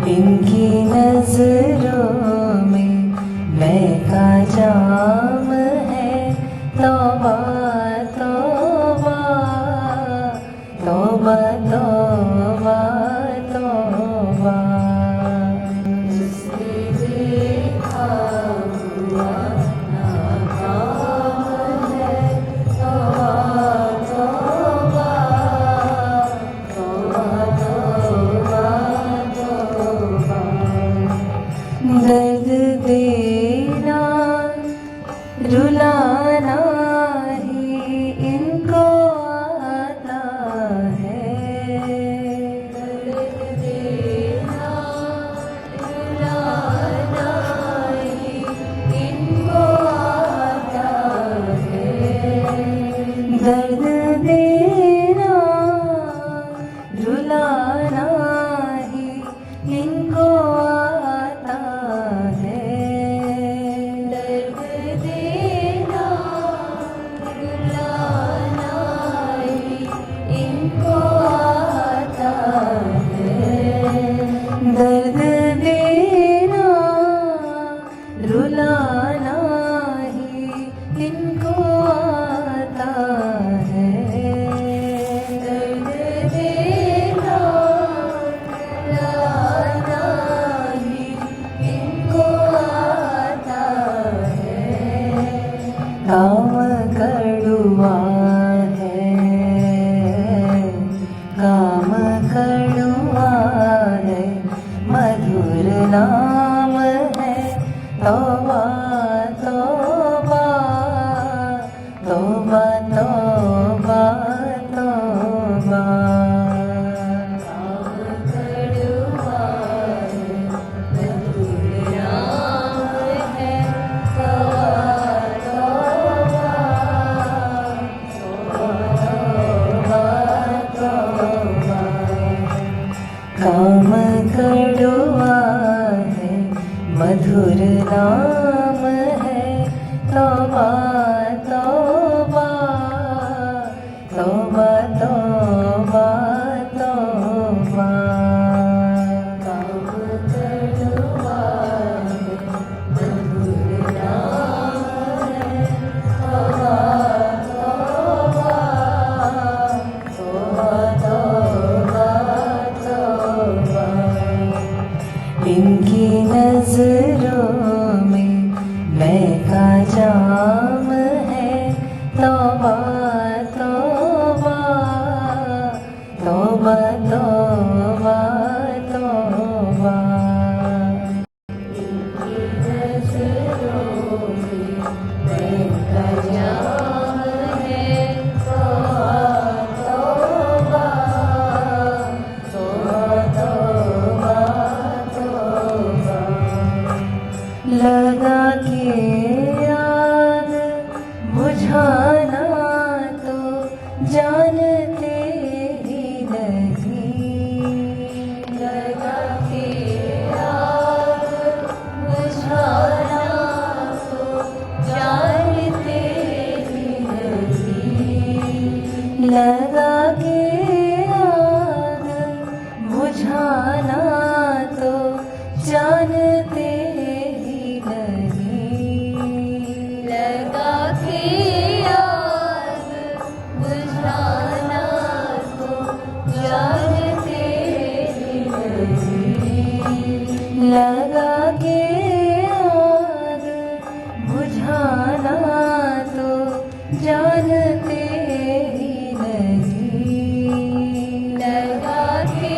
इनकी नजरों में मैं का जाम है। तौबा तौबा तौबा तौबा तौबा। जिसने देखा हुआ नाकाम है। तौबा तौबा तौबा तौबा तौबा। दर्द देना रुलाना ही इनको आता है। दर्द देना रुलाना ही इनको आता है। दर्द देना रुलाना ही इनको आता है। दर्द देना रुलाना ही इनको आता है। दर्द देना रुलाना ही इनको आता है। दर्द देना रुलाना ही इनको आता है। काम कड़ुआ है, काम कड़ुआ है, मधुर नाम है। तौबा तौबा तौबा तौबा तौबा। काम कड़ुआ है, मधुर नाम है। तौबा तौबा काम कड़ुआ है, मधुर नाम है। तौबा तौबा तौबा तौबा तौबा। काम कड़ुआ है, मधुर नाम है। तौबा तौबा तौबा तौबा तौबा। इनकी नजरों में मैं का जाम है। तौबा तौबा तौबा तौबा तौबा। इनकी नजरों में मैं का जाम है। तौबा तौबा तौबा तौबा। लगा के आग बुझाना तो जानते ही नहीं। लगा के आग बुझाना तो जानते ही नहीं। लगा के आग बुझाना तो जानते ही नहीं। लगा के आग बुझाना तो जानते ही नहीं। लगा के आग बुझाना तो जानते ही नहीं। लगा के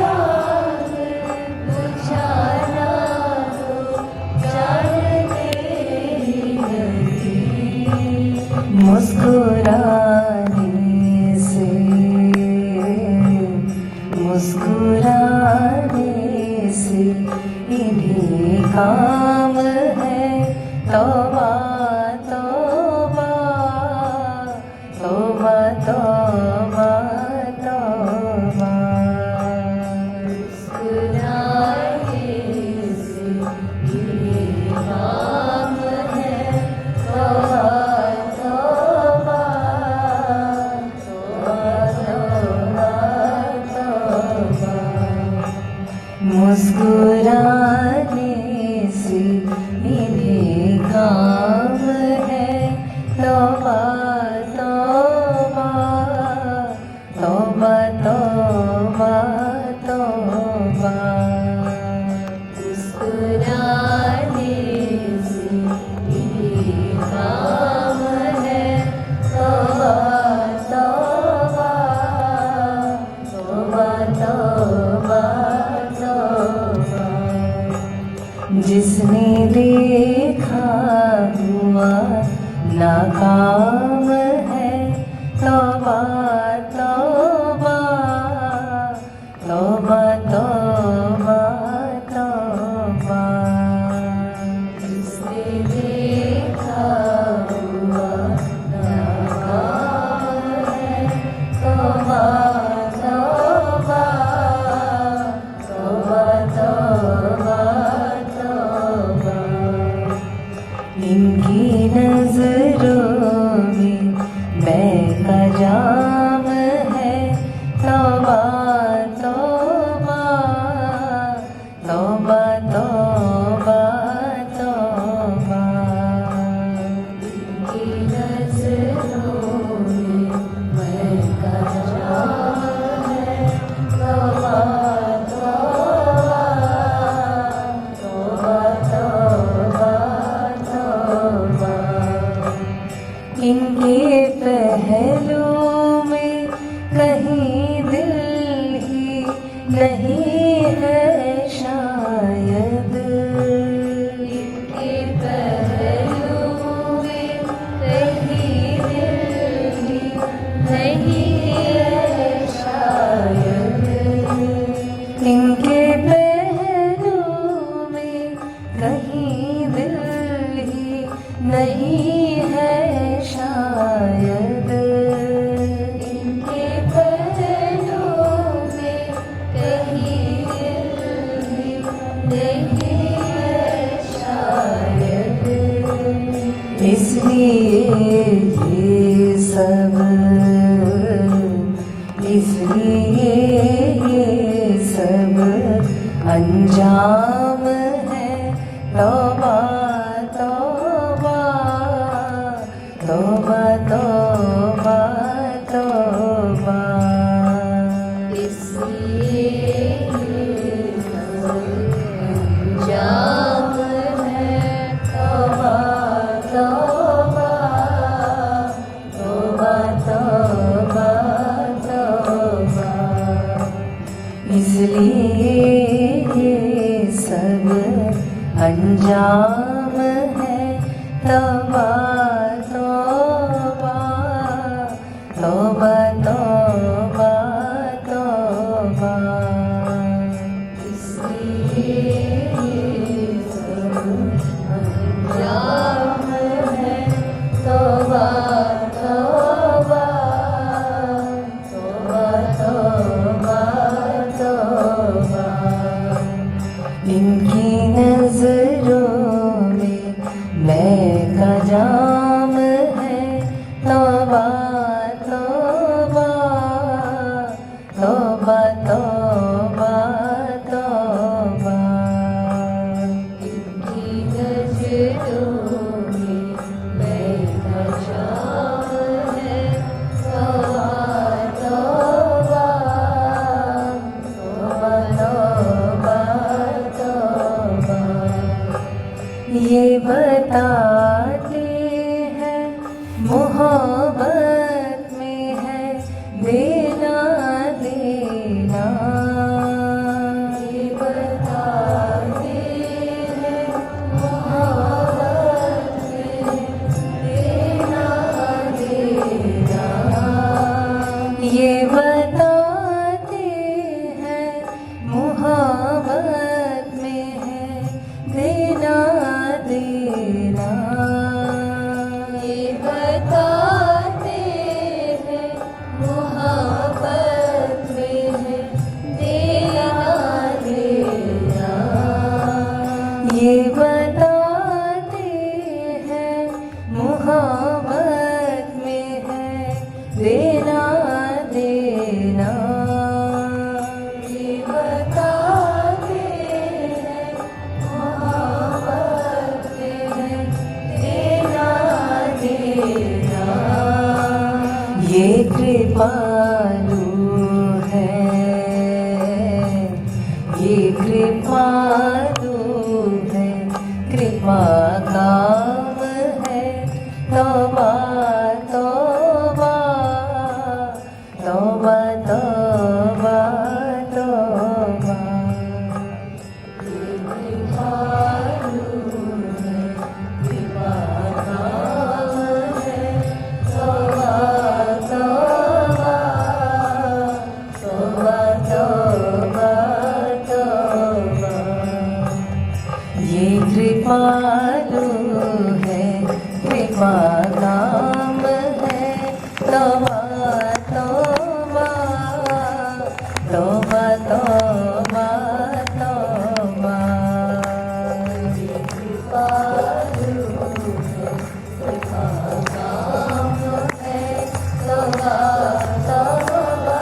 आग बुझाना तो जानते ही नहीं। मुस्कुराने से मुस्कुराने से इन्हीं काम है। तौबा तौबा तौबा तौबा तौबा। मुस्कुराने से इन्हीं काम है। तौबा तौबा तौबा तौबा तौबा। मुस्कुराने से इन्हें काम है। तौबा तौबा तौबा तौबा तौबा। मुस्कुराने से इन्हें काम है। तौबा तौबा तौबा तौबा तौबा। जिसने देखा हुआ नाकाम है। तौबा तौबा तौबा तौबा तौबा। जिसने देखा हुआ नाकाम है। तौबा तौबा तौबा तौबा तौबा। इनकी नजरों में मैं का जाम है। तौबा तौबा तौबा तौबा तौबा। इनकी नजरों में मैं का जाम है। तौबा तौबा तौबा तौबा तौबा। इनके पहलू में कहीं दिल ही नहीं है शायद। इनके पहलू में कहीं दिल ही नहीं है शायद। इनके पहलू में कहीं दिल ही नहीं है शायद। इनके पहलू में कहीं दिल ही नहीं है शायद। इसलिए ये सब अंजाम है। तौबा तौबा तौबा तौबा तौबा। इसलिए ये सब अंजाम है। तौबा तौबा तौबा तौबा तौबा। इसलिए ये सब अंजाम है। तौबा तौबा तौबा तौबा तौबा। इसलिए ये सब अंजाम है। तौबा तौबा तौबा तौबा तौबा। इनकी नजरों में मैं का जाम है। तौबा तौबा तौबा तौबा तौबा। इनकी नजरों में मैं का जाम है। तौबा तौबा तौबा तौबा तौबा। ये बताते हैं मोहब्बत में है देना देना। ये बताते हैं मोहब्बत में देना देना। ये बताते हैं मोहब्बत में है देना देना। ये कृपालु है, कृपा काम है। तौबा तौबा तौबा तौबा तौबा। ये कृपालु है, कृपा काम है। तौबा तौबा तौबा तौबा तौबा। ये कृपालु है, कृपा काम है। तौबा तौबा तौबा तौबा तौबा। ये कृपालु है, कृपा काम है। तौबा तौबा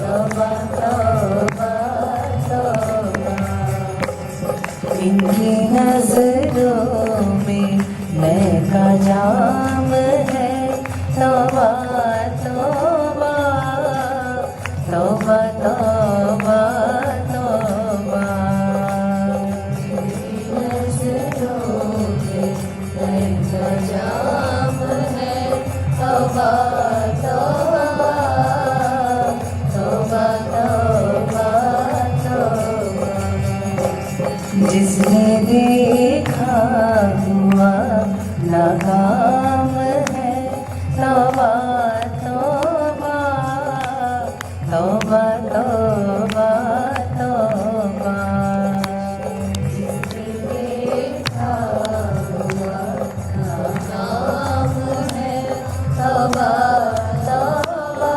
तौबा तौबा तौबा। इनकी नजरों में मैं का जाम है। तौबा तौबा तौबा तौबा तौबा। इनकी नजरों में मैं का जाम है। तौबा तौबा तौबा तौबा तौबा। जिसने देखा हुआ नाकाम है। तौबा तौबा तौबा तौबा तौबा। जिसने देखा हुआ नाकाम है। तौबा तौबा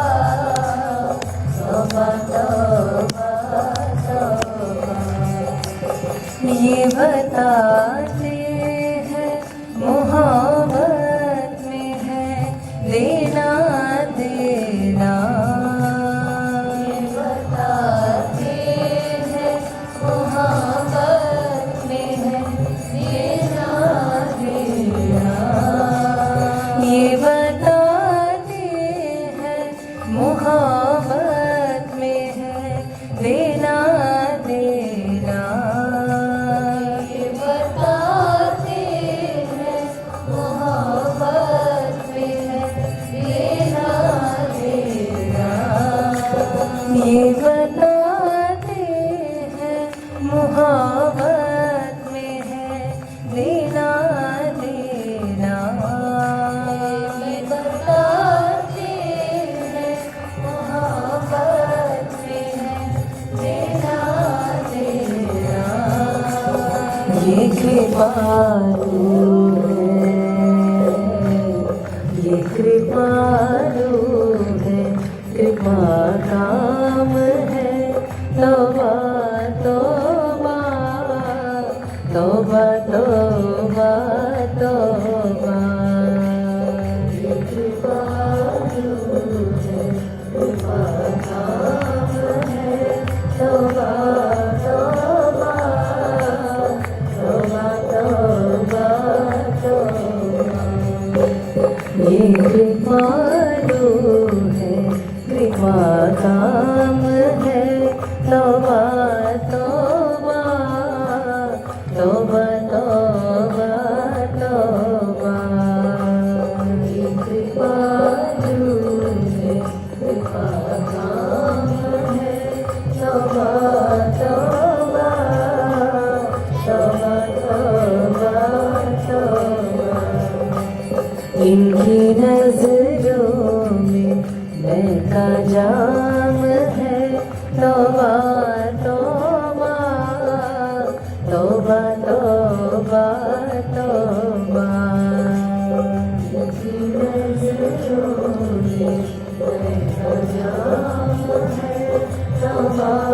तौबा तौबा तौबा। ये बताते हैं मोहब्बत में है देना देना। ये बताते हैं मोहब्बत में है देना देना। ये बताते हैं मोहब्बत में है देना देना। ये बताते हैं मोहब्बत में है देना देना। ये बताते हैं मोहब्बत में है देना देना। ये बताते हैं मोहब्बत में है देना देना। ये कृपालु है, ये कृपालु है, कृपा काम है। तौबा तौबा तौबा तौबा तौबा। ये कृपालु है, कृपा काम है। तौबा तौबा तौबा तौबा तौबा। ये कृपालु है, कृपा काम है। तौबा तौबा तौबा तौबा तौबा। ये कृपालु है, कृपा काम है। तौबा तौबा तौबा तौबा तौबा। इनकी नजरों में मैं का जाम है। तौबा तौबा तौबा तौबा तौबा। इनकी नजरों में मैं का जाम है। तौबा